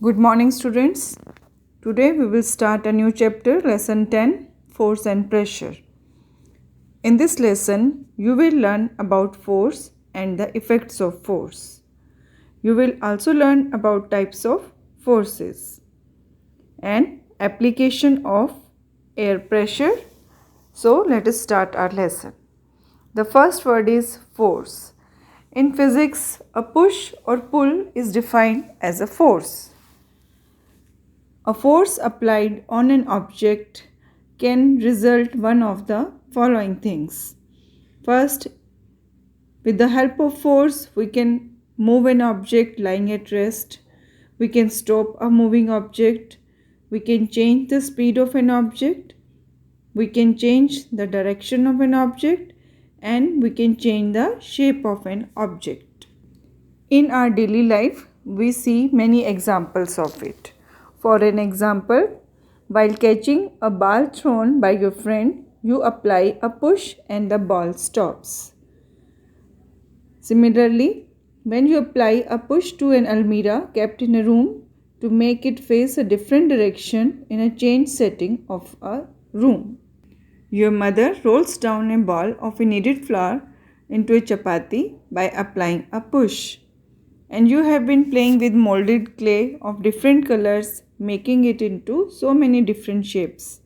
Good morning, students. Today we will start a new chapter, lesson 10, Force and Pressure. In this lesson, you will learn about force and the effects of force. You will also learn about types of forces and application of air pressure. So, let us start our lesson. The first word is force. In physics, a push or pull is defined as a force. A force applied on an object can result one of the following things. First, with the help of force, we can move an object lying at rest. We can stop a moving object. We can change the speed of an object. We can change the direction of an object, and we can change the shape of an object. In our daily life, we see many examples of it. For an example, while catching a ball thrown by your friend, you apply a push and the ball stops. Similarly, when you apply a push to an almirah kept in a room to make it face a different direction in a changed setting of a room. Your mother rolls down a ball of kneaded flour into a chapati by applying a push. And you have been playing with molded clay of different colors, making it into so many different shapes.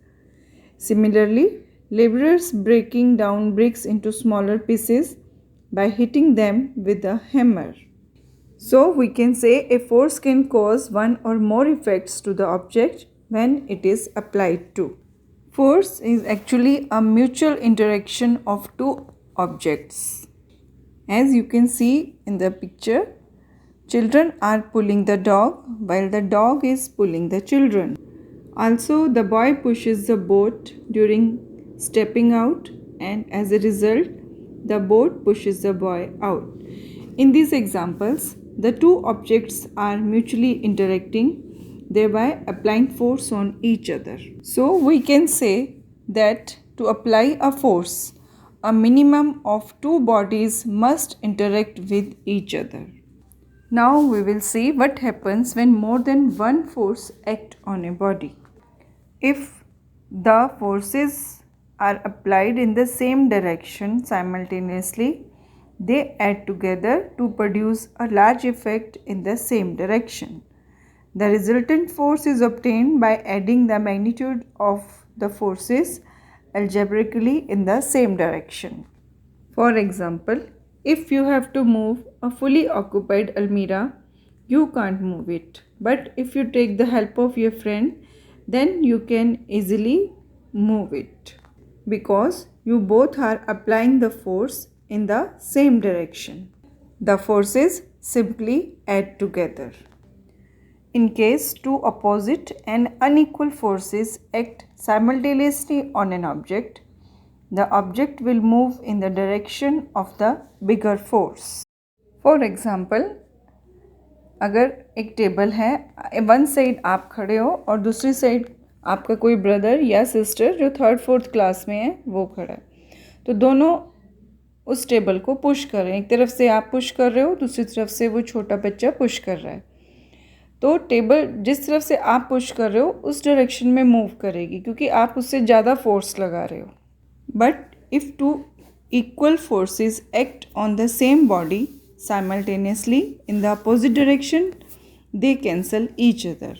Similarly, laborers breaking down bricks into smaller pieces by hitting them with a hammer. So we can say a force can cause one or more effects to the object when it is applied to. Force is actually a mutual interaction of two objects. As you can see in the picture, children are pulling the dog while the dog is pulling the children. Also, the boy pushes the boat during stepping out, and as a result, the boat pushes the boy out. In these examples, the two objects are mutually interacting, thereby applying force on each other. So, we can say that to apply a force, a minimum of two bodies must interact with each other. Now we will see what happens when more than one force act on a body. If the forces are applied in the same direction simultaneously, they add together to produce a large effect in the same direction. The resultant force is obtained by adding the magnitude of the forces algebraically in the same direction. For example, if you have to move a fully occupied almirah, you can't move it. But if you take the help of your friend, then you can easily move it because you both are applying the force in the same direction. The forces simply add together. In case two opposite and unequal forces act simultaneously on an object, the object will move in the direction of the bigger force. For example, अगर एक table है, one side आप खड़े हो और दूसरी side आपका कोई ब्रदर या सिस्टर जो 3rd 4th क्लास में है वो खड़ा है, तो दोनों उस टेबल को पुश कर रहे हैं. एक तरफ से आप पुश कर रहे हो, दूसरी तरफ से वो छोटा बच्चा पुश कर रहा है. तो टेबल जिस तरफ से आप पुश कर रहे हो उस डायरेक्शन में मूव करेगी क्योंकि आप उससे ज़्यादा फोर्स लगा रहे हो. But if two equal forces act on the same body simultaneously in the opposite direction, they cancel each other.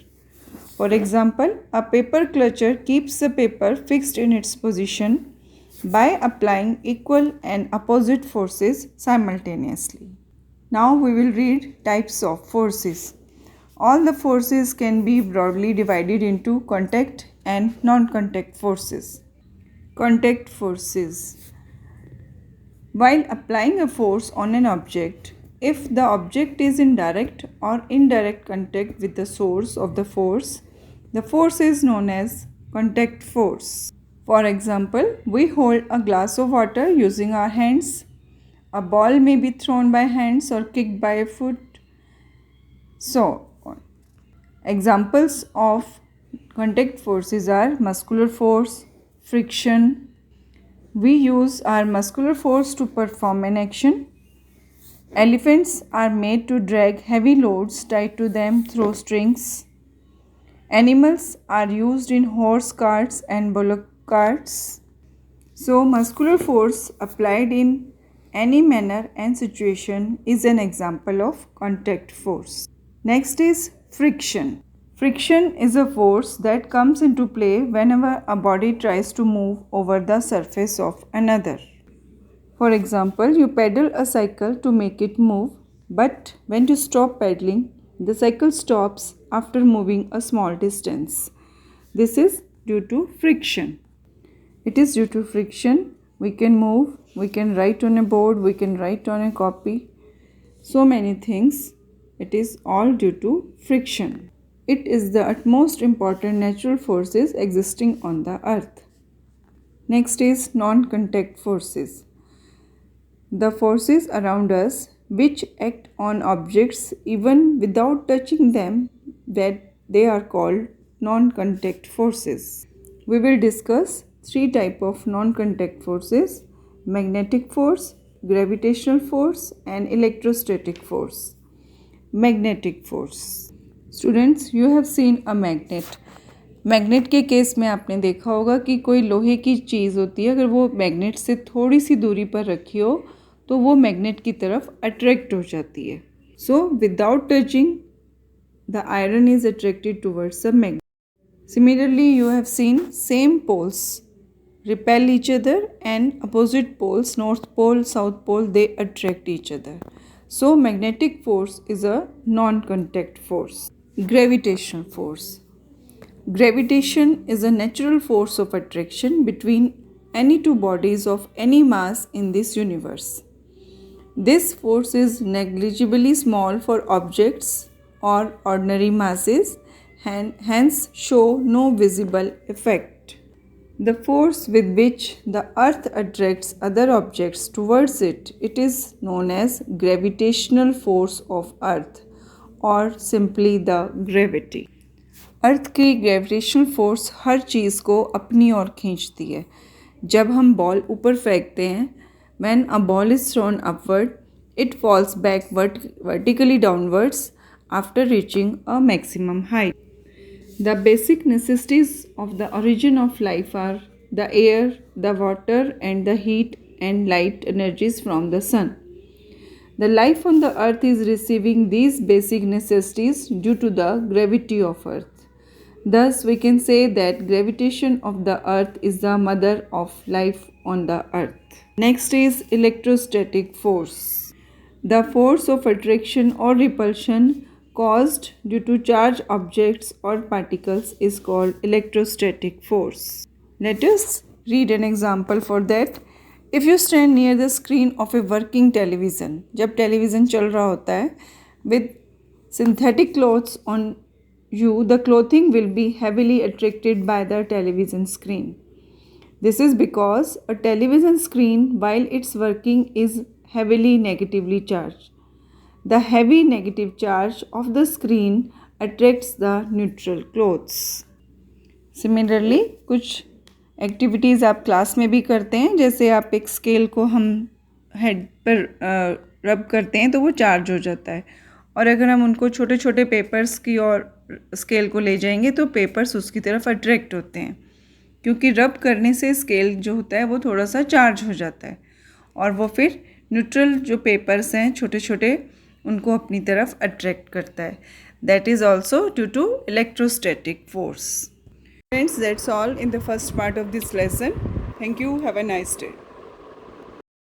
For example, a paper clutcher keeps the paper fixed in its position by applying equal and opposite forces simultaneously. Now we will read types of forces. All the forces can be broadly divided into contact and non-contact forces. Contact forces. While applying a force on an object, if the object is in direct or indirect contact with the source of the force is known as contact force. For example, we hold a glass of water using our hands. A ball may be thrown by hands or kicked by a foot. So on. Examples of contact forces are muscular force, friction. We use our muscular force to perform an action. Elephants are made to drag heavy loads tied to them through strings. Animals are used in horse carts and bullock carts. So, muscular force applied in any manner and situation is an example of contact force. Next is friction. Friction is a force that comes into play whenever a body tries to move over the surface of another. For example, you pedal a cycle to make it move, but when you stop pedaling, the cycle stops after moving a small distance. This is due to friction. It is due to friction we can move, we can write on a board, we can write on a copy. So many things. It is all due to friction. It is the utmost important natural forces existing on the earth. Next is non-contact forces. The forces around us which act on objects even without touching them, that they are called non-contact forces. We will discuss three types of non-contact forces: magnetic force, gravitational force and electrostatic force. Magnetic force. Students, you have seen a magnet. Magnet के case में आपने देखा होगा कि कोई लोहे की चीज़ होती है, अगर वो मैग्नेट से थोड़ी सी दूरी पर रखी हो तो वो मैग्नेट की तरफ अट्रैक्ट हो जाती है. So without touching the iron is attracted towards a magnet. Similarly you have seen same poles repel each other and opposite poles, north pole, south pole, they attract each other. So magnetic force is a non-contact force. Gravitational force. Gravitation is a natural force of attraction between any two bodies of any mass in this universe. This force is negligibly small for objects or ordinary masses and hence show no visible effect. The force with which the earth attracts other objects towards it, it is known as gravitational force of earth or simply the gravity. अर्थ की gravitational force her चीज़ को अपनी ओर खींचती है. जब हम ball ऊपर फेंकते हैं, when a ball is thrown upward, it falls back vertically downwards after reaching a maximum height. The basic necessities of the origin of life are the air, the water and the heat and light energies from the sun. The life on the earth is receiving these basic necessities due to the gravity of earth. Thus we can say that gravitation of the earth is the mother of life on the earth. Next is electrostatic force. The force of attraction or repulsion caused due to charged objects or particles is called electrostatic force. Let us read an example for that. If you stand near the screen of a working television, जब television चल रहा होता है, with synthetic clothes on you, the clothing will be heavily attracted by the television screen. This is because a television screen while it's working is heavily negatively charged. The heavy negative charge of the screen attracts the neutral clothes. Similarly, कुछ activities आप class में भी करते हैं, जैसे आप एक scale को हम हेड पर रब करते हैं तो वो चार्ज हो जाता है, और अगर हम उनको छोटे छोटे पेपर्स की और स्केल को ले जाएंगे तो पेपर्स उसकी तरफ अट्रैक्ट होते हैं, क्योंकि रब करने से स्केल जो होता है वो थोड़ा सा चार्ज हो जाता है और वो फिर न्यूट्रल जो पेपर्स हैं छोटे छोटे उनको अपनी तरफ अट्रैक्ट करता है. That is also due to electrostatic force. Friends, that's all in the first part of this lesson. Thank you. Have a nice day.